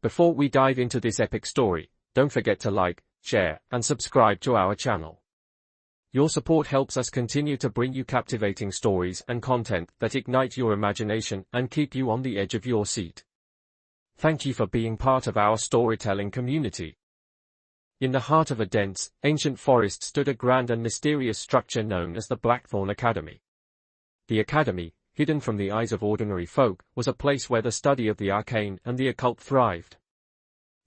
Before we dive into this epic story, don't forget to like, share, and subscribe to our channel. Your support helps us continue to bring you captivating stories and content that ignite your imagination and keep you on the edge of your seat. Thank you for being part of our storytelling community. In the heart of a dense, ancient forest stood a grand and mysterious structure known as the Blackthorn Academy. The academy, hidden from the eyes of ordinary folk, was a place where the study of the arcane and the occult thrived.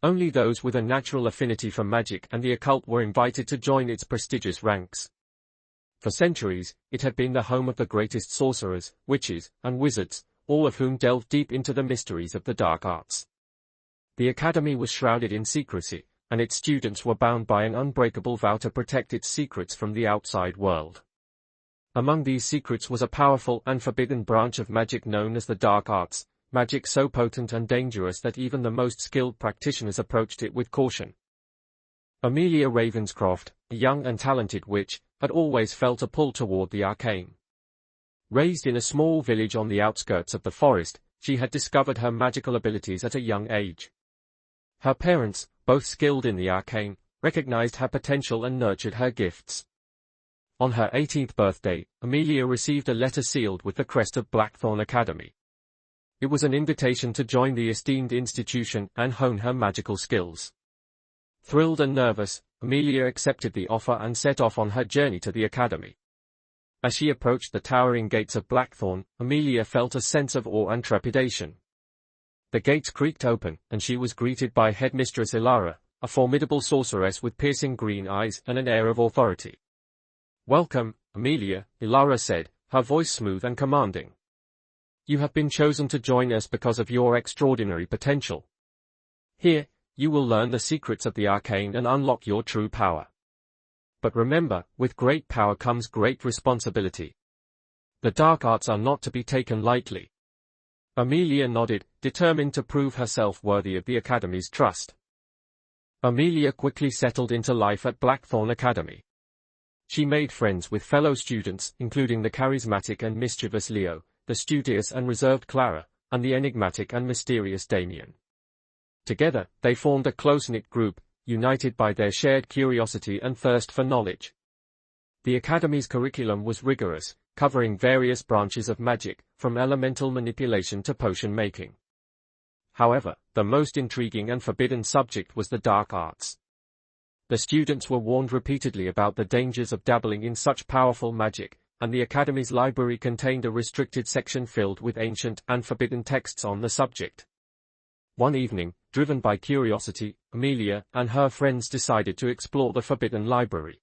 Only those with a natural affinity for magic and the occult were invited to join its prestigious ranks. For centuries, it had been the home of the greatest sorcerers, witches, and wizards, all of whom delved deep into the mysteries of the dark arts. The academy was shrouded in secrecy, and its students were bound by an unbreakable vow to protect its secrets from the outside world. Among these secrets was a powerful and forbidden branch of magic known as the dark arts, magic so potent and dangerous that even the most skilled practitioners approached it with caution. Amelia Ravenscroft, a young and talented witch, had always felt a pull toward the arcane. Raised in a small village on the outskirts of the forest, she had discovered her magical abilities at a young age. Her parents, both skilled in the arcane, recognized her potential and nurtured her gifts. On her 18th birthday, Amelia received a letter sealed with the crest of Blackthorn Academy. It was an invitation to join the esteemed institution and hone her magical skills. Thrilled and nervous, Amelia accepted the offer and set off on her journey to the academy. As she approached the towering gates of Blackthorn, Amelia felt a sense of awe and trepidation. The gates creaked open, and she was greeted by Headmistress Ilara, a formidable sorceress with piercing green eyes and an air of authority. "Welcome, Amelia," Ilara said, her voice smooth and commanding. "You have been chosen to join us because of your extraordinary potential. Here, you will learn the secrets of the arcane and unlock your true power. But remember, with great power comes great responsibility. The dark arts are not to be taken lightly." Amelia nodded, determined to prove herself worthy of the academy's trust. Amelia quickly settled into life at Blackthorn Academy. She made friends with fellow students, including the charismatic and mischievous Leo, the studious and reserved Clara, and the enigmatic and mysterious Damien. Together, they formed a close-knit group, united by their shared curiosity and thirst for knowledge. The academy's curriculum was rigorous, covering various branches of magic, from elemental manipulation to potion making. However, the most intriguing and forbidden subject was the dark arts. The students were warned repeatedly about the dangers of dabbling in such powerful magic, and the academy's library contained a restricted section filled with ancient and forbidden texts on the subject. One evening, driven by curiosity, Amelia and her friends decided to explore the forbidden library.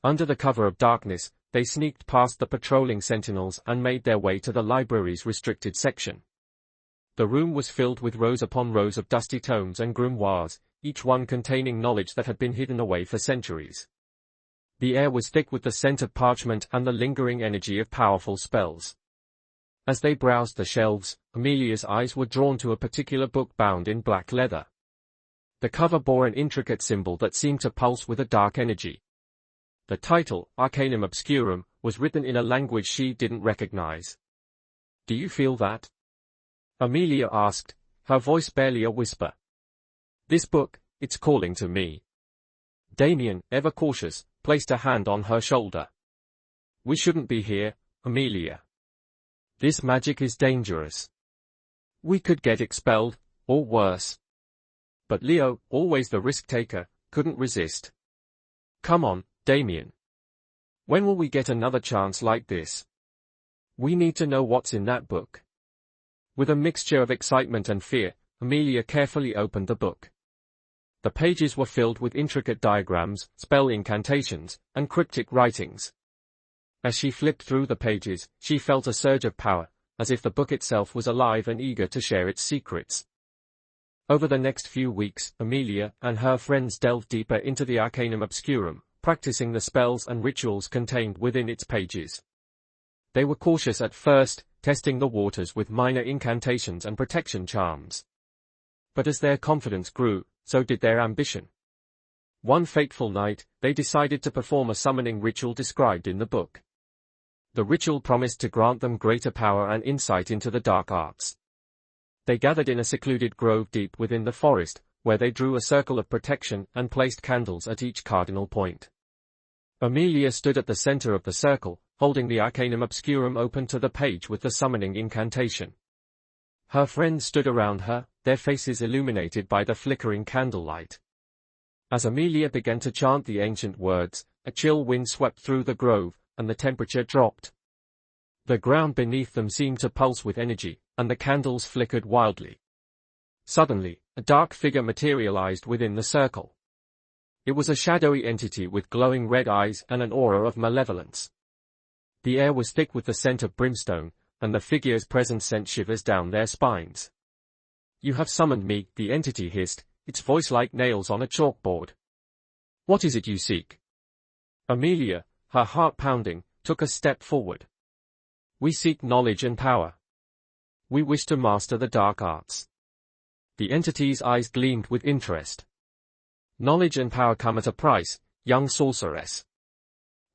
Under the cover of darkness, they sneaked past the patrolling sentinels and made their way to the library's restricted section. The room was filled with rows upon rows of dusty tomes and grimoires, each one containing knowledge that had been hidden away for centuries. The air was thick with the scent of parchment and the lingering energy of powerful spells. As they browsed the shelves, Amelia's eyes were drawn to a particular book bound in black leather. The cover bore an intricate symbol that seemed to pulse with a dark energy. The title, Arcanum Obscurum, was written in a language she didn't recognize. "Do you feel that?" Amelia asked, her voice barely a whisper. "This book, it's calling to me." Damien, ever cautious, placed a hand on her shoulder. "We shouldn't be here, Amelia. This magic is dangerous. We could get expelled, or worse." But Leo, always the risk-taker, couldn't resist. "Come on, Damien. When will we get another chance like this? We need to know what's in that book." With a mixture of excitement and fear, Amelia carefully opened the book. The pages were filled with intricate diagrams, spell incantations, and cryptic writings. As she flipped through the pages, she felt a surge of power, as if the book itself was alive and eager to share its secrets. Over the next few weeks, Amelia and her friends delved deeper into the Arcanum Obscurum, practicing the spells and rituals contained within its pages. They were cautious at first, testing the waters with minor incantations and protection charms. But as their confidence grew, so did their ambition. One fateful night, they decided to perform a summoning ritual described in the book. The ritual promised to grant them greater power and insight into the dark arts. They gathered in a secluded grove deep within the forest, where they drew a circle of protection and placed candles at each cardinal point. Amelia stood at the center of the circle, holding the Arcanum Obscurum open to the page with the summoning incantation. Her friends stood around her, their faces illuminated by the flickering candlelight. As Amelia began to chant the ancient words, a chill wind swept through the grove, and the temperature dropped. The ground beneath them seemed to pulse with energy, and the candles flickered wildly. Suddenly, a dark figure materialized within the circle. It was a shadowy entity with glowing red eyes and an aura of malevolence. The air was thick with the scent of brimstone, and the figure's presence sent shivers down their spines. "You have summoned me," the entity hissed, its voice like nails on a chalkboard. "What is it you seek?" Amelia, her heart pounding, took a step forward. "We seek knowledge and power. We wish to master the dark arts." The entity's eyes gleamed with interest. "Knowledge and power come at a price, young sorceress.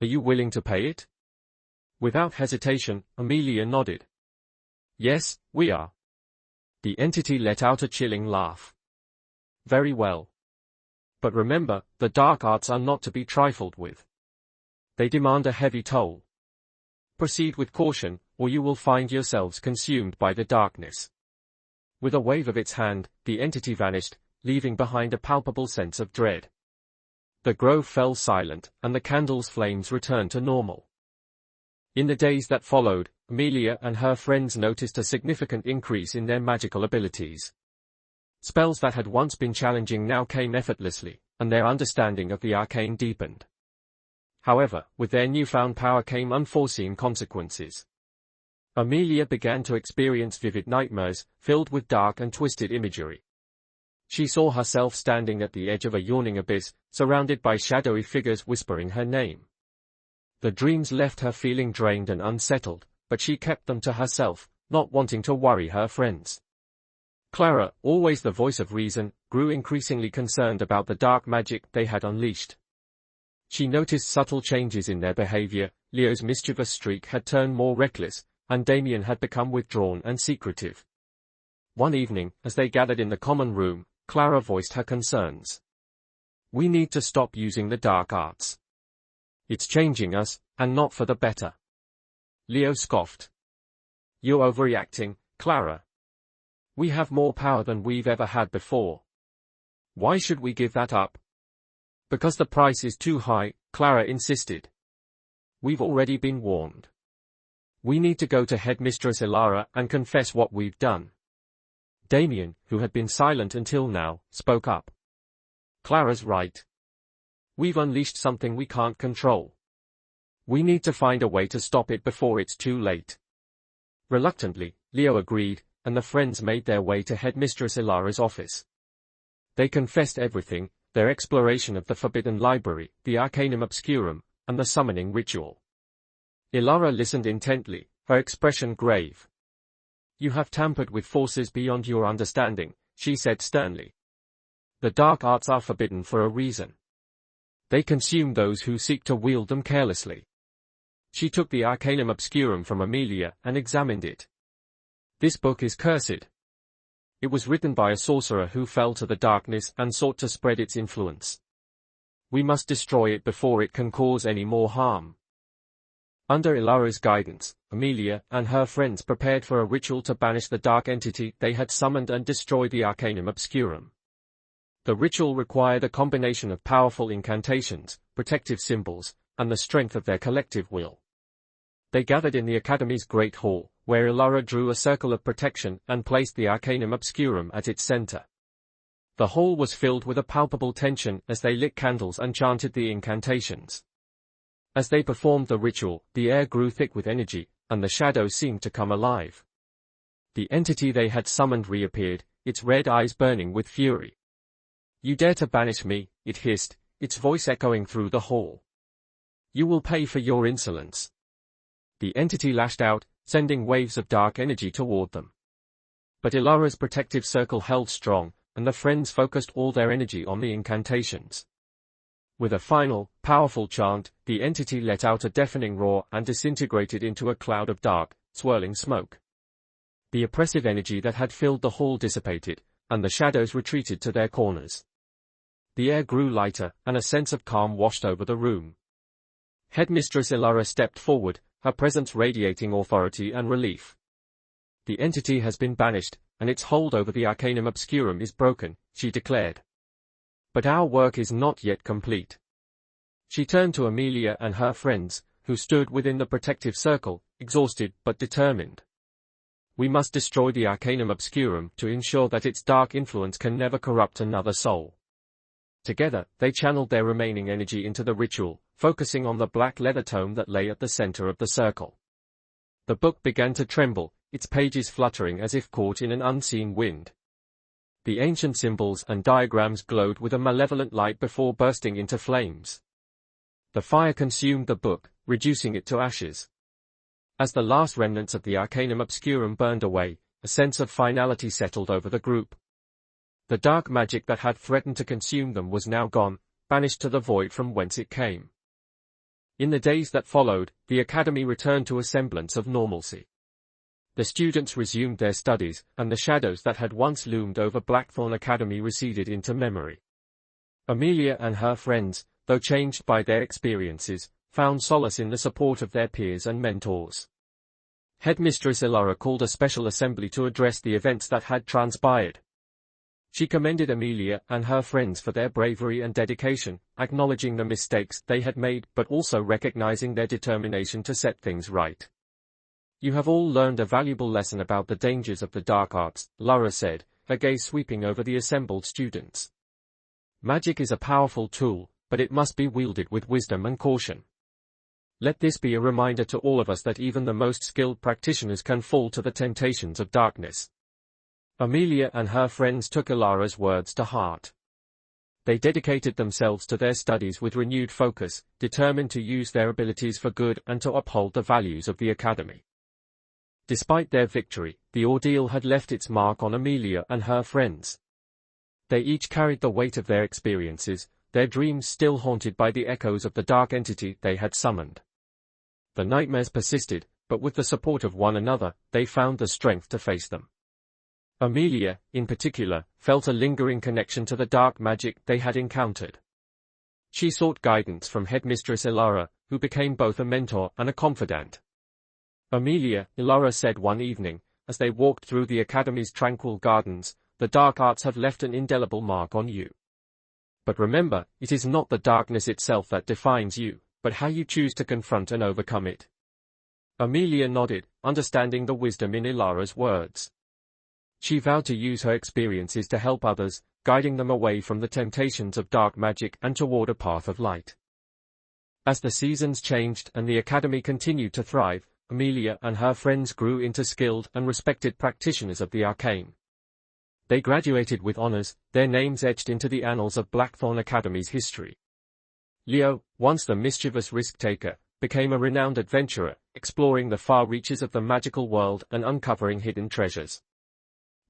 Are you willing to pay it?" Without hesitation, Amelia nodded. "Yes, we are." The entity let out a chilling laugh. "Very well. But remember, the dark arts are not to be trifled with. They demand a heavy toll. Proceed with caution, or you will find yourselves consumed by the darkness." With a wave of its hand, the entity vanished, leaving behind a palpable sense of dread. The grove fell silent, and the candle's flames returned to normal. In the days that followed, Amelia and her friends noticed a significant increase in their magical abilities. Spells that had once been challenging now came effortlessly, and their understanding of the arcane deepened. However, with their newfound power came unforeseen consequences. Amelia began to experience vivid nightmares, filled with dark and twisted imagery. She saw herself standing at the edge of a yawning abyss, surrounded by shadowy figures whispering her name. The dreams left her feeling drained and unsettled, but she kept them to herself, not wanting to worry her friends. Clara, always the voice of reason, grew increasingly concerned about the dark magic they had unleashed. She noticed subtle changes in their behavior. Leo's mischievous streak had turned more reckless, and Damien had become withdrawn and secretive. One evening, as they gathered in the common room, Clara voiced her concerns. "We need to stop using the dark arts. It's changing us, and not for the better." Leo scoffed. "You're overreacting, Clara. We have more power than we've ever had before. Why should we give that up?" "Because the price is too high," Clara insisted. "We've already been warned. We need to go to Headmistress Ilara and confess what we've done." Damien, who had been silent until now, spoke up. "Clara's right. We've unleashed something we can't control. We need to find a way to stop it before it's too late." Reluctantly, Leo agreed, and the friends made their way to Headmistress Ilara's office. They confessed everything, their exploration of the Forbidden Library, the Arcanum Obscurum, and the summoning ritual. Ilara listened intently, her expression grave. "You have tampered with forces beyond your understanding," she said sternly. "The dark arts are forbidden for a reason. They consume those who seek to wield them carelessly." She took the Arcanum Obscurum from Amelia and examined it. "This book is cursed. It was written by a sorcerer who fell to the darkness and sought to spread its influence. We must destroy it before it can cause any more harm." Under Ilara's guidance, Amelia and her friends prepared for a ritual to banish the dark entity they had summoned and destroy the Arcanum Obscurum. The ritual required a combination of powerful incantations, protective symbols, and the strength of their collective will. They gathered in the Academy's Great Hall, where Ilara drew a circle of protection and placed the Arcanum Obscurum at its center. The hall was filled with a palpable tension as they lit candles and chanted the incantations. As they performed the ritual, the air grew thick with energy, and the shadows seemed to come alive. The entity they had summoned reappeared, its red eyes burning with fury. "You dare to banish me," it hissed, its voice echoing through the hall. "You will pay for your insolence." The entity lashed out, sending waves of dark energy toward them. But Ilara's protective circle held strong, and the friends focused all their energy on the incantations. With a final, powerful chant, the entity let out a deafening roar and disintegrated into a cloud of dark, swirling smoke. The oppressive energy that had filled the hall dissipated, and the shadows retreated to their corners. The air grew lighter, and a sense of calm washed over the room. Headmistress Ilara stepped forward, her presence radiating authority and relief. "The entity has been banished, and its hold over the Arcanum Obscurum is broken," she declared. "But our work is not yet complete." She turned to Amelia and her friends, who stood within the protective circle, exhausted but determined. "We must destroy the Arcanum Obscurum to ensure that its dark influence can never corrupt another soul." Together, they channeled their remaining energy into the ritual, focusing on the black leather tome that lay at the center of the circle. The book began to tremble, its pages fluttering as if caught in an unseen wind. The ancient symbols and diagrams glowed with a malevolent light before bursting into flames. The fire consumed the book, reducing it to ashes. As the last remnants of the Arcanum Obscurum burned away, a sense of finality settled over the group. The dark magic that had threatened to consume them was now gone, banished to the void from whence it came. In the days that followed, the academy returned to a semblance of normalcy. The students resumed their studies, and the shadows that had once loomed over Blackthorn Academy receded into memory. Amelia and her friends, though changed by their experiences, found solace in the support of their peers and mentors. Headmistress Ilara called a special assembly to address the events that had transpired. She commended Amelia and her friends for their bravery and dedication, acknowledging the mistakes they had made but also recognizing their determination to set things right. "You have all learned a valuable lesson about the dangers of the dark arts," Lara said, her gaze sweeping over the assembled students. "Magic is a powerful tool, but it must be wielded with wisdom and caution. Let this be a reminder to all of us that even the most skilled practitioners can fall to the temptations of darkness." Amelia and her friends took Ilara's words to heart. They dedicated themselves to their studies with renewed focus, determined to use their abilities for good and to uphold the values of the academy. Despite their victory, the ordeal had left its mark on Amelia and her friends. They each carried the weight of their experiences, their dreams still haunted by the echoes of the dark entity they had summoned. The nightmares persisted, but with the support of one another, they found the strength to face them. Amelia, in particular, felt a lingering connection to the dark magic they had encountered. She sought guidance from Headmistress Ilara, who became both a mentor and a confidant. "Amelia," Ilara said one evening, as they walked through the academy's tranquil gardens, "the dark arts have left an indelible mark on you. But remember, it is not the darkness itself that defines you, but how you choose to confront and overcome it." Amelia nodded, understanding the wisdom in Ilara's words. She vowed to use her experiences to help others, guiding them away from the temptations of dark magic and toward a path of light. As the seasons changed and the academy continued to thrive, Amelia and her friends grew into skilled and respected practitioners of the arcane. They graduated with honors, their names etched into the annals of Blackthorn Academy's history. Leo, once the mischievous risk-taker, became a renowned adventurer, exploring the far reaches of the magical world and uncovering hidden treasures.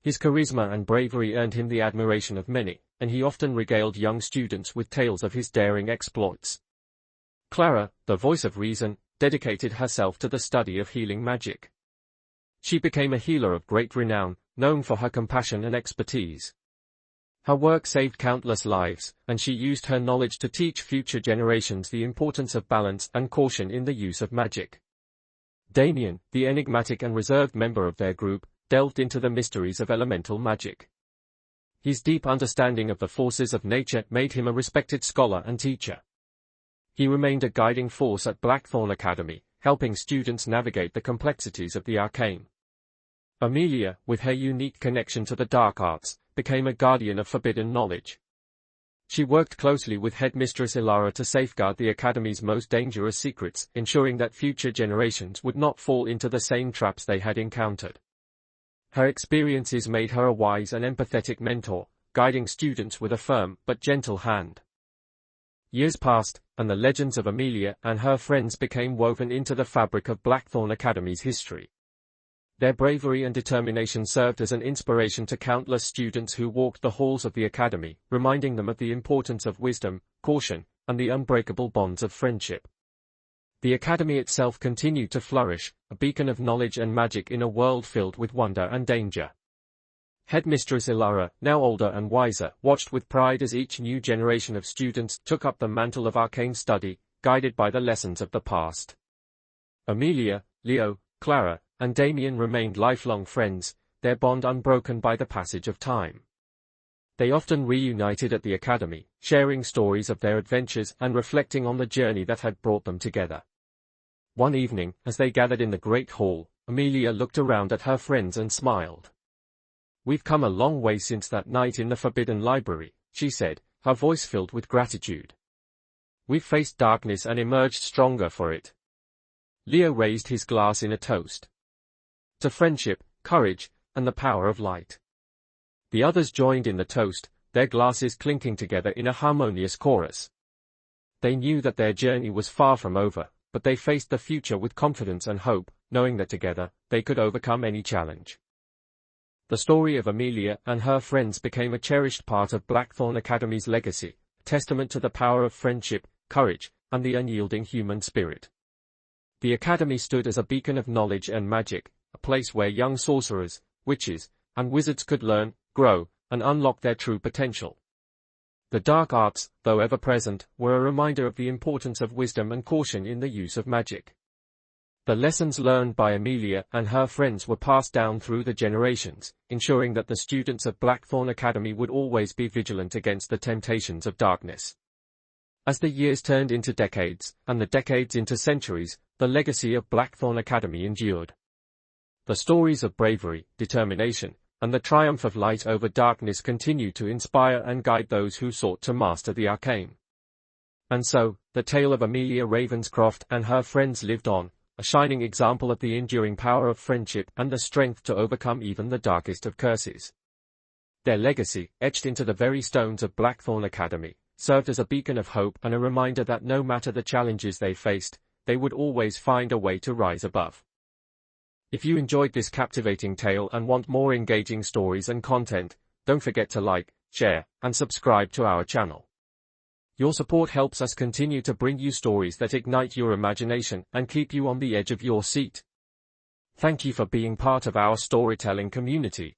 His charisma and bravery earned him the admiration of many, and he often regaled young students with tales of his daring exploits. Clara, the voice of reason, dedicated herself to the study of healing magic. She became a healer of great renown, known for her compassion and expertise. Her work saved countless lives, and she used her knowledge to teach future generations the importance of balance and caution in the use of magic. Damien, the enigmatic and reserved member of their group, delved into the mysteries of elemental magic. His deep understanding of the forces of nature made him a respected scholar and teacher. He remained a guiding force at Blackthorn Academy, helping students navigate the complexities of the arcane. Amelia, with her unique connection to the dark arts, became a guardian of forbidden knowledge. She worked closely with Headmistress Ilara to safeguard the Academy's most dangerous secrets, ensuring that future generations would not fall into the same traps they had encountered. Her experiences made her a wise and empathetic mentor, guiding students with a firm but gentle hand. Years passed, and the legends of Amelia and her friends became woven into the fabric of Blackthorn Academy's history. Their bravery and determination served as an inspiration to countless students who walked the halls of the Academy, reminding them of the importance of wisdom, caution, and the unbreakable bonds of friendship. The academy itself continued to flourish, a beacon of knowledge and magic in a world filled with wonder and danger. Headmistress Ilara, now older and wiser, watched with pride as each new generation of students took up the mantle of arcane study, guided by the lessons of the past. Amelia, Leo, Clara, and Damien remained lifelong friends, their bond unbroken by the passage of time. They often reunited at the academy, sharing stories of their adventures and reflecting on the journey that had brought them together. One evening, as they gathered in the great hall, Amelia looked around at her friends and smiled. "We've come a long way since that night in the Forbidden Library," she said, her voice filled with gratitude. "We've faced darkness and emerged stronger for it." Leo raised his glass in a toast. "To friendship, courage, and the power of light." The others joined in the toast, their glasses clinking together in a harmonious chorus. They knew that their journey was far from over, but they faced the future with confidence and hope, knowing that together, they could overcome any challenge. The story of Amelia and her friends became a cherished part of Blackthorn Academy's legacy, a testament to the power of friendship, courage, and the unyielding human spirit. The academy stood as a beacon of knowledge and magic, a place where young sorcerers, witches, and wizards could learn, grow, and unlock their true potential. The dark arts, though ever present, were a reminder of the importance of wisdom and caution in the use of magic. The lessons learned by Amelia and her friends were passed down through the generations, ensuring that the students of Blackthorn Academy would always be vigilant against the temptations of darkness. As the years turned into decades, and the decades into centuries, the legacy of Blackthorn Academy endured. The stories of bravery, determination, and the triumph of light over darkness continue to inspire and guide those who sought to master the arcane. And so, the tale of Amelia Ravenscroft and her friends lived on, a shining example of the enduring power of friendship and the strength to overcome even the darkest of curses. Their legacy, etched into the very stones of Blackthorn Academy, served as a beacon of hope and a reminder that no matter the challenges they faced, they would always find a way to rise above. If you enjoyed this captivating tale and want more engaging stories and content, don't forget to like, share, and subscribe to our channel. Your support helps us continue to bring you stories that ignite your imagination and keep you on the edge of your seat. Thank you for being part of our storytelling community.